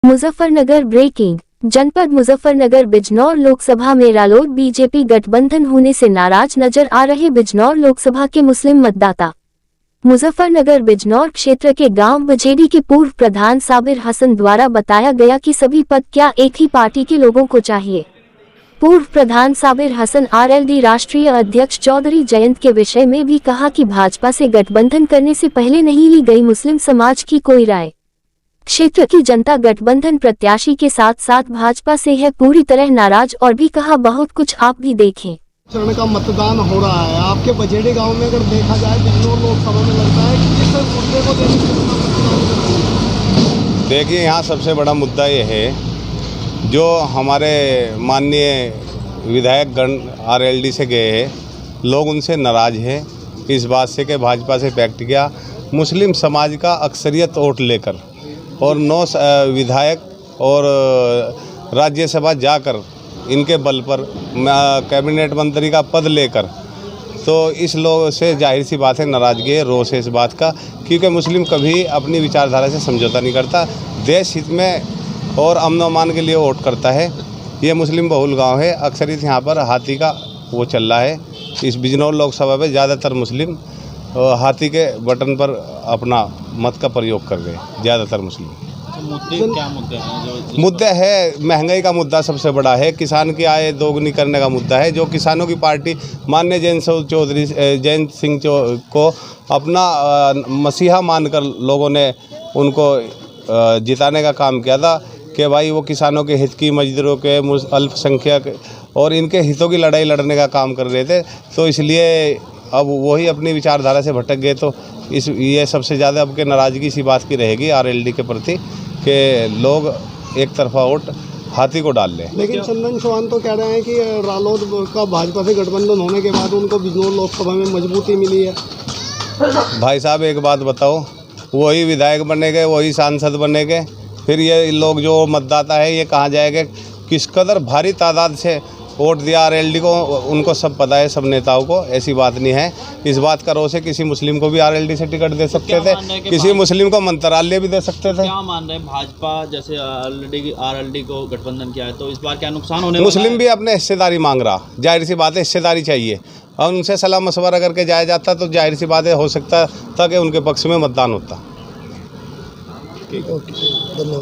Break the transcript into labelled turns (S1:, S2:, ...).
S1: Muzaffarnagar breaking. जनपद मुजफ्फरनगर बिजनौर लोकसभा में रालोद BJP गठबंधन होने से नाराज नजर आ रहे बिजनौर लोकसभा के मुस्लिम मतदाता। मुजफ्फरनगर बिजनौर क्षेत्र के गांव बजेड़ी के पूर्व प्रधान साबिर हसन द्वारा बताया गया कि सभी पद क्या एक ही पार्टी के लोगों को चाहिए। पूर्व प्रधान साबिर हसन आरएलडी राष्ट्रीय अध्यक्ष चौधरी जयंत के विषय में भी कहा कि भाजपा से गठबंधन करने से पहले नहीं ली गई मुस्लिम समाज की कोई राय। क्षेत्र की जनता गठबंधन प्रत्याशी के साथ साथ भाजपा से है पूरी तरह नाराज और भी कहा बहुत कुछ आप भी देखें।
S2: चरण का मतदान हो रहा है आपके बजेड़ी गांव में, अगर देखा जाए बिजनौर लोकसभा में लगता है कि किस मुद्दे को
S3: देखिए, यहाँ सबसे बड़ा मुद्दा ये है जो हमारे माननीय विधायक गण आरएलडी से गए हैं, लोग उनसे नाराज हैं इस बात से कि भाजपा से पैक्ट किया मुस्लिम समाज का अक्सरियत वोट लेकर और 9 विधायक और राज्यसभा जाकर इनके बल पर कैबिनेट मंत्री का पद लेकर, तो इस लोग से जाहिर सी बात है नाराजगी है, रोष है इस बात का, क्योंकि मुस्लिम कभी अपनी विचारधारा से समझौता नहीं करता, देश हित में और अमन अमान के लिए वोट करता है। ये मुस्लिम बहुल गांव है, अक्सरियत यहाँ पर हाथी का वो चल रहा है। इस बिजनौर लोकसभा में ज़्यादातर मुस्लिम हाथी के बटन पर अपना मत का प्रयोग कर गए, ज़्यादातर मुस्लिम।
S4: मुद्दे क्या मुद्दे हैं जो
S3: मुद्दे है, महंगाई का मुद्दा सबसे बड़ा है, किसान की आय दोगुनी करने का मुद्दा है, जो किसानों की पार्टी माननीय जयंत सिंह को अपना मसीहा मानकर लोगों ने उनको जिताने का काम किया था कि भाई वो किसानों के हित की, मजदूरों के, अल्पसंख्यक और इनके हितों की लड़ाई लड़ने का काम कर रहे थे। तो इसलिए अब वही अपनी विचारधारा से भटक गए, तो ये सबसे ज़्यादा अब के नाराज़गी सी बात की रहेगी आरएलडी के प्रति कि लोग एक तरफा वोट हाथी को डाल लें।
S2: लेकिन चंदन चौहान तो कह रहे हैं कि रालोद का भाजपा से गठबंधन होने के बाद उनको बिजनौर लोकसभा में मजबूती मिली है।
S3: भाई साहब एक बात बताओ, वही विधायक बने गए, वही सांसद बने गए, फिर ये लोग जो मतदाता है ये कहाँ जाएंगे? किस कदर भारी तादाद से वोट दिया आरएलडी को, उनको सब पता है, सब नेताओं को, ऐसी बात नहीं है। इस बात का रोष है किसी मुस्लिम को भी आरएलडी से टिकट दे सकते थे, किसी मुस्लिम को मंत्रालय भी दे सकते थे।
S4: क्या मान रहे हैं भाजपा जैसे आरएलडी को गठबंधन किया है तो इस बार क्या नुकसान होने?
S3: मुस्लिम भी अपने हिस्सेदारी मांग रहा, जाहिर सी बात है हिस्सेदारी चाहिए, और उनसे सलाह मशवरा करके जाया जाता तो जाहिर सी बात है हो सकता था कि उनके पक्ष में मतदान होता।
S2: ठीक है, धन्यवाद।